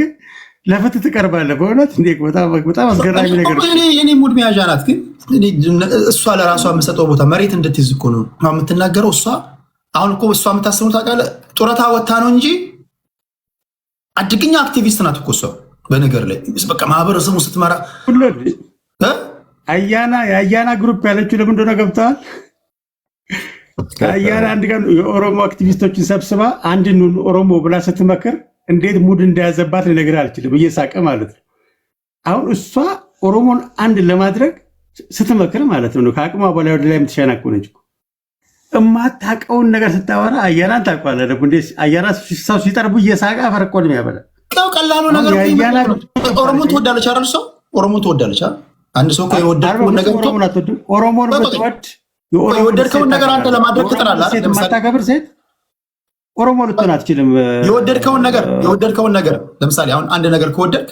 ለፍትህ ትቀርባለህ። በእውነት እንዴ በጣም አስገራሚ ነገር ነው። የኔ ሙድ መያዣ ናት። ግን እሷ ለራሷ የምሰጠው ቦታ መሬት እንድትይዝ እኮ ነው የምትናገረው። እሷ አሁን እኮ እሷ የምታስበው ታውቃለህ፣ ጡረታ ወታ ነው እንጂ አድግኛ አክቲቪስት ናት እኮ እሷ። በነገር ላይ በቃ ማህበረሰቡ ስትመራ የአያና ግሩፕ ያለችው ለምን እንደሆነ ገብተዋል። አያና አንድ ቀን የኦሮሞ አክቲቪስቶችን ሰብስባ አንድን ኦሮሞ ብላ ስትመክር እንዴት ሙድ እንደያዘባት ልነግርህ አልችልም። እየሳቀ ማለት ነው። አሁን እሷ ኦሮሞን አንድ ለማድረግ ስትመክር ማለት ነው ከአቅሟ በላይ ወደ ላይ የምትሸናኮነች እማታውቀውን ነገር ስታወራ አያናን ታውቀዋለህ። ደግሞ እንዴ አያና ሰው ሲጠርቡ እየሳቀ አፈርቆ ነው የሚያበላ። ቀላሉ ነገር ኦሮሞን ትወዳለች አይደል? ሰው ኦሮሞን ትወዳለች አይደል? አንድ ሰው የወደድከውን ነገር ኦሮሞን ብትወድ የወደድከውን ነገር አንተ ለማድረግ ትጥራለህ። የማታከብር ሴት ኦሮሞ ልትሆን አትችልም። የወደድከውን ነገር ለምሳሌ አሁን አንድ ነገር ከወደድክ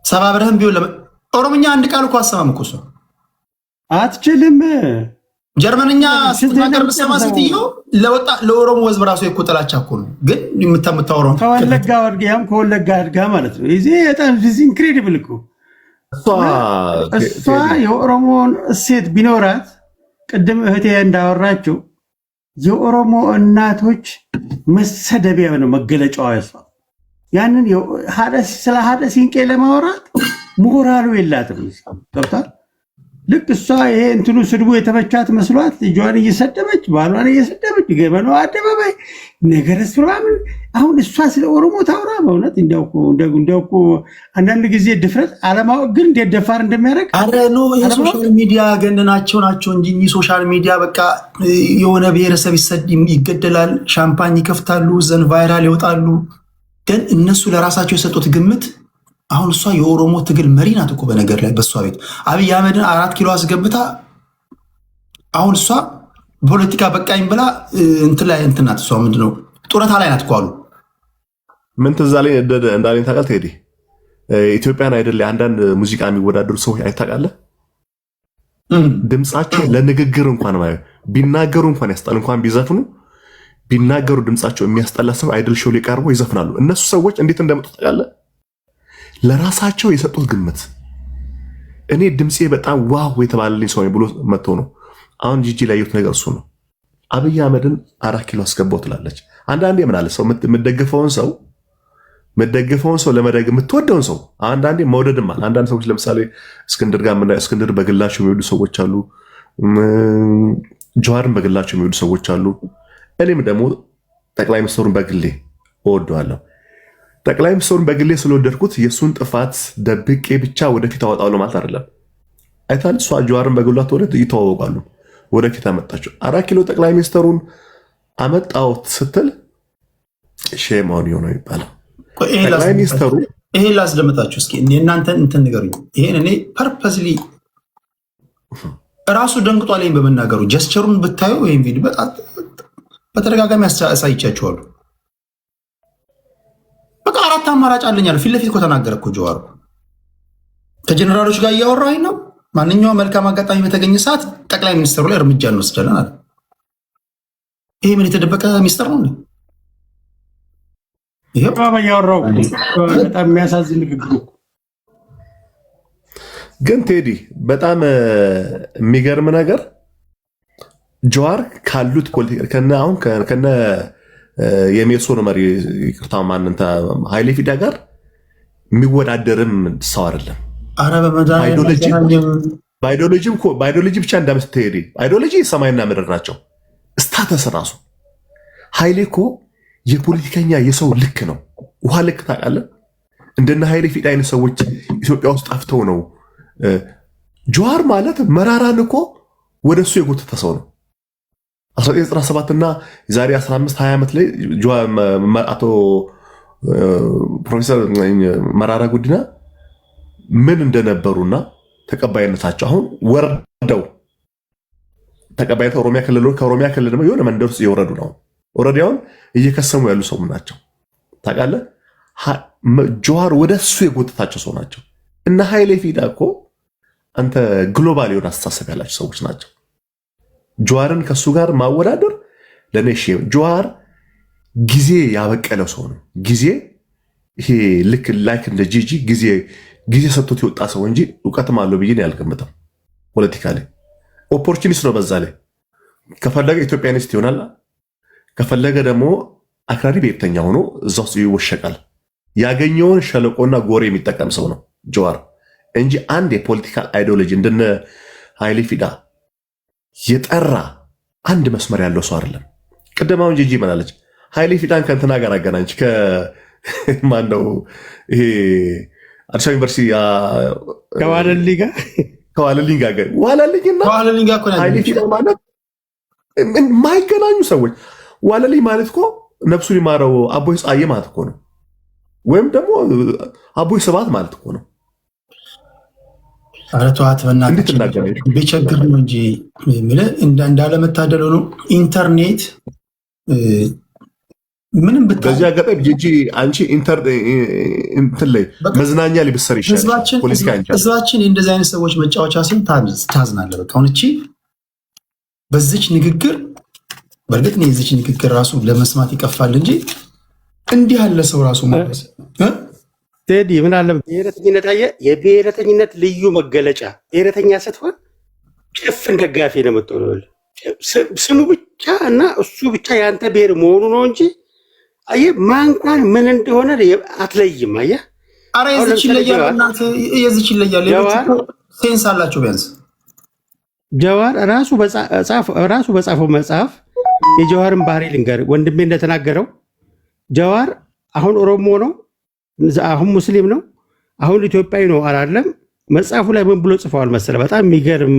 ሰባብረህም ቢሆን ኦሮምኛ አንድ ቃል እኮ አሰማም እኮ ሰው አትችልም። ጀርመንኛ ስትናገር ብትሰማ ስትዮ ለኦሮሞ ህዝብ ራሱ እኮ ጥላቻ እኮ ነው። ግን የምታወራው ከወለጋ ወርጌያም ከወለጋ አድጋ ማለት ነው። ይሄ በጣም ኢንክሬዲብል እኮ እሷ የኦሮሞን እሴት ቢኖራት ቅድም እህቴ እንዳወራችው የኦሮሞ እናቶች መሰደቢያ ነው መገለጫዋ። እሷ ያንን ስለ ሀደ ሲንቄ ለማውራት ሞራሉ የላትም። ገብቷል። ልክ እሷ ይሄ እንትኑ ስድቡ የተመቻት መስሏት ልጇን እየሰደበች ባሏን እየሰደበች ገመናው አደባባይ ነገር ስራምን አሁን እሷ ስለ ኦሮሞ ታውራ። በእውነት እንዲያው እኮ አንዳንድ ጊዜ ድፍረት አለማወቅ ግን እንዴት ደፋር እንደሚያደርግ። አረ ኖ የሶሻል ሚዲያ ገነናቸው ናቸው እንጂ ሶሻል ሚዲያ በቃ የሆነ ብሔረሰብ ይገደላል፣ ሻምፓኝ ይከፍታሉ፣ ዘን ቫይራል ይወጣሉ። ግን እነሱ ለራሳቸው የሰጡት ግምት አሁን እሷ የኦሮሞ ትግል መሪ ናት እኮ በነገር ላይ በእሷ ቤት አብይ አህመድን 4 ኪሎ አስገብታ አሁን እሷ ፖለቲካ በቃኝ ብላ እንትን ናት። እሷ ምንድነው ጡረታ ላይ ናት እኮ አሉ። ምን ትዝ አለኝ እንዳለኝ ታውቃለህ ቴዲ፣ ኢትዮጵያን አይደል አንዳንድ ሙዚቃ የሚወዳደሩ ሰዎች አይታውቃለህ፣ ድምጻቸው ለንግግር እንኳን ቢናገሩ እንኳን ያስጠላ እንኳን ቢዘፍኑ ቢናገሩ ድምጻቸው የሚያስጠላ ሰው አይደል ሾው ላይ ቀርበው ይዘፍናሉ። እነሱ ሰዎች እንዴት እንደመጡ ታውቃለህ? ለራሳቸው የሰጡት ግምት። እኔ ድምፄ በጣም ዋው የተባለልኝ ሰው ብሎ መጥቶ ነው። አሁን ጂጂ ላይ ያዩት ነገር እሱ ነው። አብይ አህመድን 4 ኪሎ አስገባው ትላለች። አንዳንዴ ምን አለ ሰው የምትደግፈውን ሰው ለመደገፍ የምትወደውን ሰው አንዳንዴ መውደድም አለ። አንዳንድ ሰዎች ለምሳሌ እስክንድር ጋር ምናየው እስክንድር በግላቸው የሚወዱ ሰዎች አሉ። ጀዋርን በግላቸው የሚወዱ ሰዎች አሉ። እኔም ደግሞ ጠቅላይ ሚኒስትሩን በግሌ እወደዋለሁ። ጠቅላይ ሚኒስትሩን በግሌ ስለወደድኩት የእሱን ጥፋት ደብቄ ብቻ ወደፊት አወጣለሁ ማለት አይደለም። አይታል እሷ ጀዋርን በግሏ ተወደድ ይተዋወቃሉ። ወደፊት አመጣቸው 4 ኪሎ ጠቅላይ ሚኒስትሩን አመጣውት ስትል ሼም አውን ነው ይባላል። ጠቅላይ ሚኒስትሩ ይሄን ላስደምጣችሁ እስኪ እናንተን እንትን ንገሩኝ። ይሄን እኔ ፐርፐስሊ ራሱ ደንግጧለኝ በመናገሩ ጀስቸሩን ብታዩ ወይም ቪዲዮ በጣም በተደጋጋሚ አሳይቻችኋለሁ። በቃ 4 አማራጭ አለኛል። ፊት ለፊት እኮ ተናገረ እኮ ጀዋር ከጀነራሎች ጋር እያወራኝ ነው። ማንኛውም መልካም አጋጣሚ በተገኘ ሰዓት ጠቅላይ ሚኒስትሩ ላይ እርምጃ እንወስዳለን አለ። ይሄ ምን የተደበቀ ሚስጥር ነው? ይሄው ያወራው በጣም የሚያሳዝን ንግግር። ግን ቴዲ በጣም የሚገርም ነገር ጀዋር ካሉት ፖለቲካ ከነ የሜሶን መሪ ይቅርታ ማንንተ ኃይሌ ፊዳ ጋር የሚወዳደርም ሰው አይደለም። ባይዲዮሎጂ ብቻ እንዳምስትሄድ ባይዲዮሎጂ ሰማይና ምድር ናቸው። ስታተስ ራሱ ኃይሌ እኮ የፖለቲከኛ የሰው ልክ ነው። ውሃ ልክ ታውቃለህ። እንደነ ኃይሌ ፊዳ አይነት ሰዎች ኢትዮጵያ ውስጥ ጠፍተው ነው። ጀዋር ማለት መራራን እኮ ወደ እሱ የጎተተ ሰው ነው። 1997 እና የዛሬ 15-20 ዓመት ላይ አቶ ፕሮፌሰር መራራ ጉዲና ምን እንደነበሩና ተቀባይነታቸው አሁን ወርደው ተቀባይነት ከኦሮሚያ ክልል ደግሞ የሆነ መንደር ውስጥ እየወረዱ ነው። ኦልሬዲ አሁን እየከሰሙ ያሉ ሰው ናቸው ታውቃለህ። ጀዋር ወደ እሱ የጎተታቸው ሰው ናቸው። እና ኃይሌ ፊዳ እኮ አንተ ግሎባል የሆነ አስተሳሰብ ያላቸው ሰዎች ናቸው። ጀዋርን ከሱ ጋር ማወዳደር ለኔ ጀዋር ጊዜ ያበቀለው ሰው ነው። ጊዜ ይሄ ልክ ላይክ እንደ ጂጂ ጊዜ ሰጥቶት የወጣ ሰው እንጂ እውቀትም አለው ብዬ አልገምትም። ፖለቲካ ላይ ኦፖርቹኒስት ነው። በዛ ላይ ከፈለገ ኢትዮጵያኒስት ይሆናል፣ ከፈለገ ደግሞ አክራሪ ብሔርተኛ ሆኖ እዛ ውስጥ ይወሸቃል። ያገኘውን ሸለቆና ጎሬ የሚጠቀም ሰው ነው ጀዋር እንጂ አንድ የፖለቲካል አይዲዮሎጂ እንደነ ኃይሌ ፊዳ የጠራ አንድ መስመር ያለው ሰው አይደለም። ቅድማውን ጂጂ መላለች ኃይሌ ፊዳን ከእንትና ጋር አገናኝች ከማነው ይሄ አዲስ አበባ ዩኒቨርሲቲ ከዋለልኝ ጋር ኃይሌ ፊዳ ማለት የማይገናኙ ሰዎች። ዋለልኝ ማለት እኮ ነፍሱን ይማረው አቦይ ፀሐዬ ማለት እኮ ነው፣ ወይም ደግሞ አቦይ ስብሐት ማለት እኮ ነው። አረቷት ቢቸግር ነው እንጂ እንዳለመታደል ሆኖ ኢንተርኔት ምንም በዚህ አጋጣሚ ጂጂ አንቺ እንትን ላይ መዝናኛ ላይ ብትሰሪ ይሻላል። ህዝባችን እንደዚህ አይነት ሰዎች መጫወቻ ሲሆን ታዝናለህ። በቃ አሁን እቺ በዚች ንግግር በእርግጥ ነው የዚች ንግግር ራሱ ለመስማት ይቀፋል እንጂ እንዲህ ያለ ሰው ራሱ ማለት ቴዲ ምን አለ ብሔረተኝነት የብሔረተኝነት ልዩ መገለጫ ብሔረተኛ ስትሆን ጭፍን ደጋፊ ነው የምትሆነው። ስሙ ብቻ እና እሱ ብቻ ያንተ ብሔር መሆኑ ነው እንጂ አየህ ማንኳን ምን እንደሆነ አትለይም። አየህ ኧረ የዚች ይለያል፣ እናት የዚች ይለያል። ሴንስ አላቸው ቢያንስ። ጀዋር ራሱ በጻፈው መጽሐፍ የጀዋርን ባህሪ ልንገር ወንድሜ እንደተናገረው ጀዋር አሁን ኦሮሞ ነው፣ አሁን ሙስሊም ነው፣ አሁን ኢትዮጵያዊ ነው አላለም። መጽሐፉ ላይ ምን ብሎ ጽፈዋል መሰለህ? በጣም የሚገርም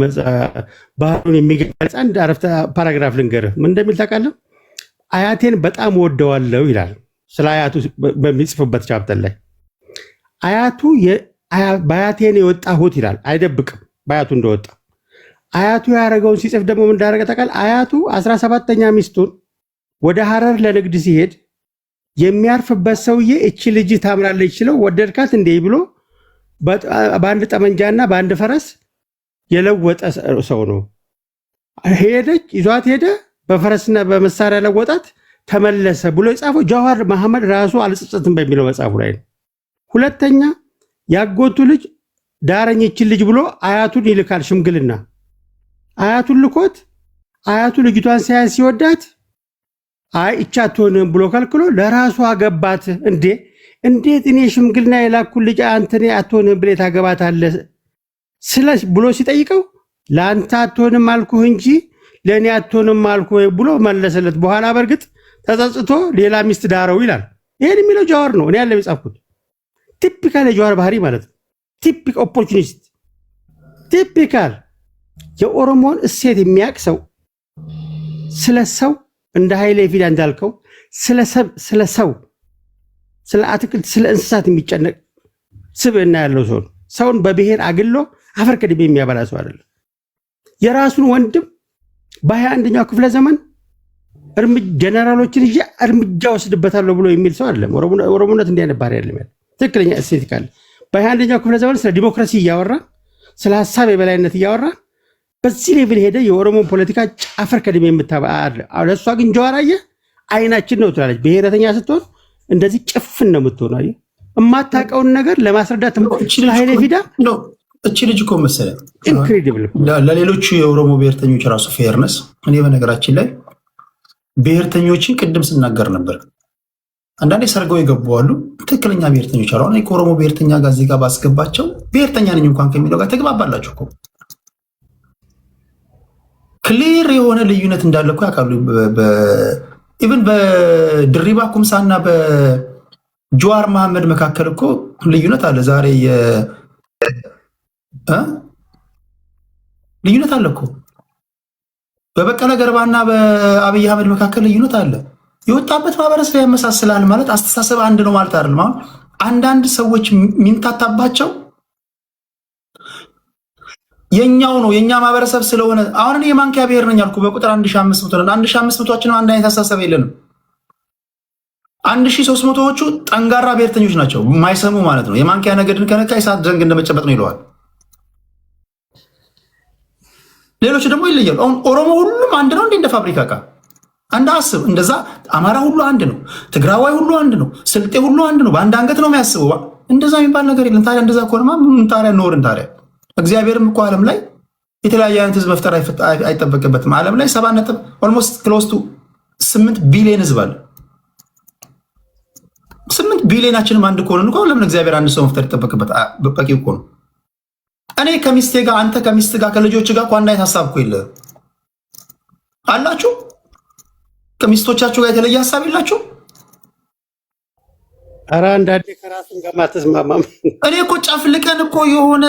ባህሉን የሚገልጽ አንድ አረፍተ ፓራግራፍ ልንገርህ። ምን እንደሚል ታውቃለህ? አያቴን በጣም ወደዋለሁ ይላል። ስለ አያቱ በሚጽፍበት ቻፕተር ላይ አያቱ በአያቴን የወጣሁት ይላል። አይደብቅም በአያቱ እንደወጣ። አያቱ ያደረገውን ሲጽፍ ደግሞ ምን እንዳደረገ ታውቃለህ? አያቱ 17ኛ ሚስቱን ወደ ሐረር ለንግድ ሲሄድ የሚያርፍበት ሰውዬ እቺ ልጅ ታምራለች ይችለው ወደድካት እንዴ ብሎ በአንድ ጠመንጃና በአንድ ፈረስ የለወጠ ሰው ነው። ሄደች ይዟት ሄደ፣ በፈረስና በመሳሪያ ለወጣት፣ ተመለሰ ብሎ የጻፈው ጀዋር መሐመድ ራሱ አልጸጸትም በሚለው መጽሐፉ ላይ ነው። ሁለተኛ ያጎቱ ልጅ ዳረኝ ይችን ልጅ ብሎ አያቱን ይልካል ሽምግልና። አያቱን ልኮት አያቱ ልጅቷን ሳያንስ ሲወዳት አይ እቻ አትሆንም ብሎ ከልክሎ ለራሱ አገባት። እንዴት እኔ ሽምግልና የላኩን ልጅ አንተኔ አትሆንም ብለህ ታገባታለህ ብሎ ሲጠይቀው ለአንተ አትሆንም አልኩህ እንጂ ለእኔ አትሆንም አልኩህ ብሎ መለሰለት። በኋላ በእርግጥ ተጸጽቶ ሌላ ሚስት ዳረው ይላል። ይሄን የሚለው ጀዋር ነው፣ እኔ ያለ የጻፍኩት። ቲፒካል የጀዋር ባህሪ ማለት ነው። ቲፒክ ኦፖርቹኒስት፣ ቲፒካል የኦሮሞን እሴት የሚያውቅ ሰው ስለ ሰው እንደ ኃይሌ ፊዳ እንዳልከው ስለ ሰው ስለ አትክልት ስለ እንስሳት የሚጨነቅ ስብዕና ያለው ሰው ነው። ሰውን በብሔር አግሎ አፈር ከድሜ የሚያበላ ሰው አይደለም። የራሱን ወንድም በ21ኛው ክፍለ ዘመን ጀነራሎችን እርምጃ ወስድበታለሁ ብሎ የሚል ሰው አይደለም። ኦሮሞነት እንዲህ አይነት ባህሪ አይደለም። ትክክለኛ እሴት ካለ በ21ኛው ክፍለ ዘመን ስለ ዲሞክራሲ እያወራ ስለ ሀሳብ የበላይነት እያወራ በዚህ ሌቭል ሄደ የኦሮሞን ፖለቲካ አፈር ከድሜ የምታበላ። ለእሷ ግን ጀዋር አየህ አይናችን ነው ትላለች። ብሔረተኛ ስትሆን እንደዚህ ጭፍን ነው የምትሆነው። አየህ የማታውቀውን ነገር ለማስረዳት ኃይሌ ፊዳ እቺ ልጅ እኮ መሰለህ ኢንክሬዲብል ለሌሎቹ የኦሮሞ ብሔርተኞች ራሱ ፌርነስ። እኔ በነገራችን ላይ ብሔርተኞችን ቅድም ስናገር ነበር። አንዳንዴ ሰርገው የገቡዋሉ ትክክለኛ ብሔርተኞች አሉ። እኔ ከኦሮሞ ብሔርተኛ ጋር እዚህ ጋር ባስገባቸው ብሔርተኛ ነኝ እንኳን ከሚለው ጋር ተግባባላችሁ እኮ። ክሊር የሆነ ልዩነት እንዳለ እኮ ያውቃሉ። ኢቭን በድሪባ ኩምሳና በጀዋር መሐመድ መካከል እኮ ልዩነት አለ። ዛሬ ልዩነት አለ እኮ። በበቀለ ገርባና በአብይ አህመድ መካከል ልዩነት አለ። የወጣበት ማህበረሰብ ያመሳስላል ማለት አስተሳሰብ አንድ ነው ማለት አይደለም። አሁን አንዳንድ ሰዎች የሚምታታባቸው የኛው ነው የኛ ማህበረሰብ ስለሆነ። አሁን እኔ የማንኪያ ብሔር ነኝ አልኩ በቁጥር 1500 ነን። 1500ዎችንም አንድ አይነት አስተሳሰብ የለንም። 1300ዎቹ ጠንጋራ ብሔርተኞች ናቸው፣ የማይሰሙ ማለት ነው። የማንኪያ ነገድን ከነካ የሰዓት ዘንግ እንደመጨበጥ ነው ይለዋል። ሌሎች ደግሞ ይለያሉ። አሁን ኦሮሞ ሁሉም አንድ ነው እንደ ፋብሪካ ዕቃ አንድ አስብ። እንደዛ አማራ ሁሉ አንድ ነው፣ ትግራዋይ ሁሉ አንድ ነው፣ ስልጤ ሁሉ አንድ ነው። በአንድ አንገት ነው የሚያስበው። እንደዛ የሚባል ነገር የለም። ታዲያ እንደዛ ከሆነማ ምን ታዲያ ኖርን ታዲያ እግዚአብሔርም እኮ ዓለም ላይ የተለያየ አይነት ህዝብ መፍጠር አይጠበቅበትም። ዓለም ላይ 7 ነጥብ ኦልሞስት ክሎስ ቱ 8 ቢሊዮን ህዝብ አለ። 8 ቢሊዮናችንም አንድ ከሆነ እንኳን ለምን እግዚአብሔር አንድ ሰው መፍጠር ይጠበቅበት? በቂ እኮ ነው። እኔ ከሚስቴ ጋር አንተ ከሚስት ጋር ከልጆች ጋር እኮ አንድ አይነት ሀሳብ እኮ የለ አላችሁ? ከሚስቶቻችሁ ጋር የተለየ ሀሳብ የላችሁ? ኧረ አንዳንዴ ከራስን ጋር ማተስማማም። እኔ እኮ ጨፍልቀን እኮ የሆነ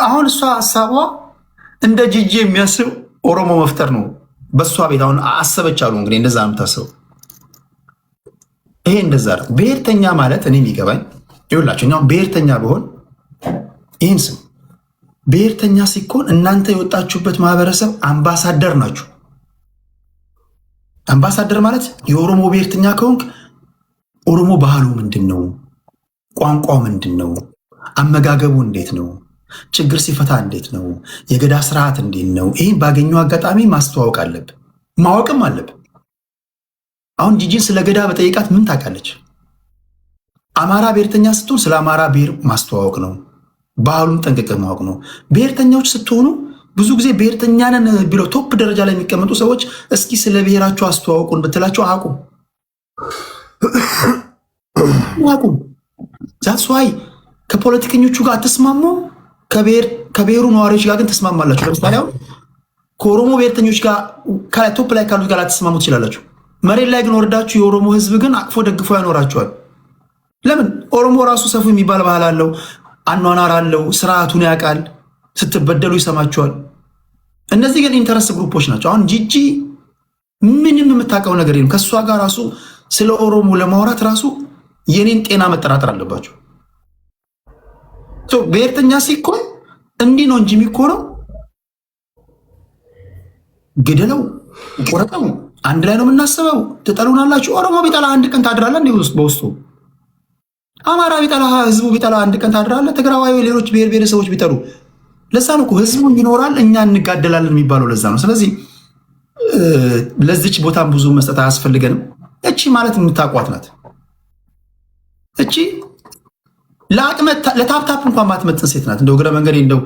አሁን እሷ ሀሳቧ እንደ ጂጂ የሚያስብ ኦሮሞ መፍጠር ነው በእሷ ቤት። አሁን አሰበች አሉ እንግዲህ እንደዛ ነው የምታስበው። ይሄ እንደዛ ነው። ብሔርተኛ ማለት እኔ የሚገባኝ ይኸውላችሁ፣ እኛም ብሔርተኛ ብሆን ይህን ስም ብሔርተኛ ሲኮን እናንተ የወጣችሁበት ማህበረሰብ አምባሳደር ናችሁ። አምባሳደር ማለት የኦሮሞ ብሔርተኛ ከሆንክ ኦሮሞ ባህሉ ምንድን ነው? ቋንቋው ምንድን ነው? አመጋገቡ እንዴት ነው? ችግር ሲፈታ እንዴት ነው? የገዳ ስርዓት እንዴት ነው? ይህን ባገኘው አጋጣሚ ማስተዋወቅ አለብን፣ ማወቅም አለብን። አሁን ጂጂን ስለ ገዳ በጠይቃት ምን ታውቃለች? አማራ ብሔርተኛ ስትሆን ስለ አማራ ብሔር ማስተዋወቅ ነው፣ ባህሉን ጠንቅቀህ ማወቅ ነው። ብሔርተኛዎች ስትሆኑ ብዙ ጊዜ ብሔርተኛንን ቢለው ቶፕ ደረጃ ላይ የሚቀመጡ ሰዎች እስኪ ስለ ብሔራቸው አስተዋወቁን ብትላቸው አቁም ዛትስ ዋይ ከፖለቲከኞቹ ጋር አትስማሙ፣ ከብሔሩ ነዋሪዎች ጋር ግን ተስማማላችሁ። ለምሳሌ አሁን ከኦሮሞ ብሔርተኞች ጋር ቶፕ ላይ ካሉት ጋር አትስማሙ ትችላላችሁ። መሬት ላይ ግን ወርዳችሁ የኦሮሞ ህዝብ ግን አቅፎ ደግፎ ያኖራችኋል። ለምን? ኦሮሞ ራሱ ሰፉ የሚባል ባህል አለው፣ አኗኗር አለው፣ ስርዓቱን ያውቃል፣ ስትበደሉ ይሰማችኋል። እነዚህ ግን ኢንተረስት ግሩፖች ናቸው። አሁን ጂጂ ምንም የምታውቀው ነገር የለም። ከእሷ ጋር ራሱ ስለ ኦሮሞ ለማውራት ራሱ የኔን ጤና መጠራጠር አለባቸው። ብሔርተኛ ሲኮን እንዲህ ነው እንጂ የሚኮነው ግደለው፣ ቆረጠው፣ አንድ ላይ ነው የምናስበው። ትጠሉናላችሁ። ኦሮሞ ቢጠላ አንድ ቀን ታድራለህ እንዲህ በውስጡ። አማራ ቢጠላ፣ ህዝቡ ቢጠላ አንድ ቀን ታድራለህ። ትግራዋይ፣ ሌሎች ብሔር ብሔረሰቦች ቢጠሉ። ለዛ ነው እኮ ህዝቡ ይኖራል እኛ እንጋደላለን የሚባለው። ለዛ ነው። ስለዚህ ለዚች ቦታም ብዙ መስጠት አያስፈልገንም። እቺ ማለት የምታቋት ናት። እቺ ለታፕታፕ እንኳን ማትመጥን ሴት ናት። እንደው እግረ መንገድ እንደው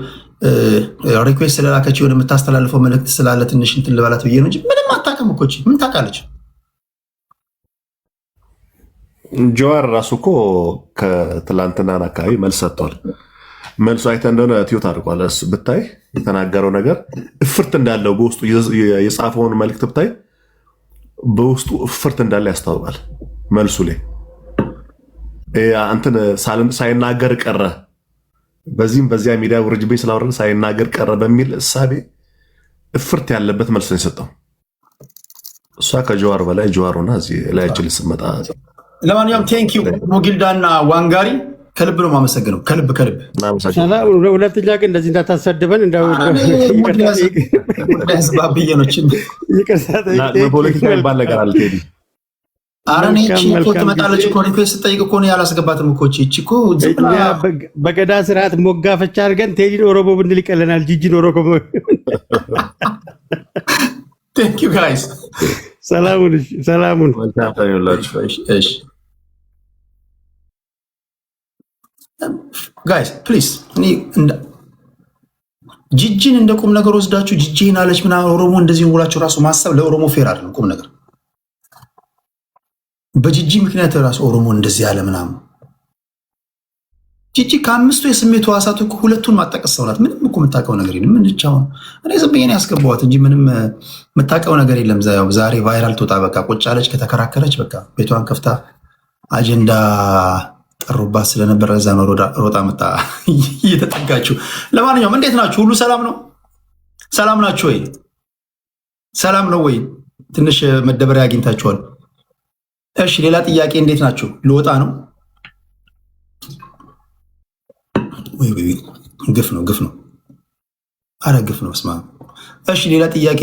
ሪኩዌስት ስለላከች የሆነ የምታስተላልፈው መልእክት ስላለ ትንሽ እንትን ልበላት ብዬ ነው እንጂ ምንም አታውቅም እኮ። ምን ታውቃለች? ጀዋር ራሱ እኮ ከትላንትና አካባቢ መልስ ሰጥቷል። መልሱ አይተህ እንደሆነ ቲዩት አድርጓል። ብታይ የተናገረው ነገር እፍርት እንዳለው በውስጡ የጻፈውን መልእክት ብታይ በውስጡ እፍርት እንዳለ ያስታውቃል። መልሱ ላይ እንትን ሳይናገር ቀረ፣ በዚህም በዚያ ሚዲያ ውርጅብኝ ስላወረደ ሳይናገር ቀረ በሚል እሳቤ እፍርት ያለበት መልስ ነው የሰጠው። እሷ ከጀዋር በላይ ጀዋር ሆና እዚህ ላያችን ልስመጣ። ለማንኛውም ቴንኪው ሞጊልዳና ዋንጋሪ ከልብ ነው የማመሰግነው። ከልብ ሁለተኛ ግን እንደዚህ እንዳታሰድበን ፖለቲካ ይባል ነገር አለ ቴዲ። ኧረ እኔ እኮ ትመጣለች እኮ ሪኩዌስት ስጠይቅ እኮ ያላስገባትም እኮ እኮ በገዳ ስርዓት ሞጋፈቻ አድርገን ቴዲን ኦሮሞ ብንል ይቀለናል። ጂጂን ኦሮሞ። ቴንኪው ጋይስ። ሰላሙን ጋይስ ፕሊዝ። ጂጂን እንደ ቁም ነገር ወስዳችሁ ጂጂን አለች ምናምን ኦሮሞ እንደዚህ ውላችሁ ራሱ ማሰብ ለኦሮሞ ፌር አይደለም። ቁም ነገር በጂጂ ምክንያት ራሱ ኦሮሞ እንደዚህ ያለ ምናምን። ጂጂ ከ5ቱ የስሜት ሕዋሳት እኮ 2ቱን ማጠቀስ ሰው ናት። ምንም እኮ የምታውቀው ነገር የለም። ምን ብቻውን እኔ ዝም ብዬ ነው ያስገባኋት እንጂ ምንም የምታውቀው ነገር የለም። ዛሬ ቫይራል ትወጣ በቃ ቁጭ አለች። ከተከራከረች በቃ ቤቷን ከፍታ አጀንዳ ጠሩባት ስለነበረ እዛ ነው ሮጣ መጣ እየተጠጋችሁ። ለማንኛውም እንዴት ናችሁ? ሁሉ ሰላም ነው? ሰላም ናችሁ ወይ? ሰላም ነው ወይ? ትንሽ መደበሪያ አግኝታችኋል? እሺ፣ ሌላ ጥያቄ እንዴት ናችሁ? ልወጣ ነው። ወይ ግፍ ነው። አረ ግፍ ነው። ስማ። እሺ፣ ሌላ ጥያቄ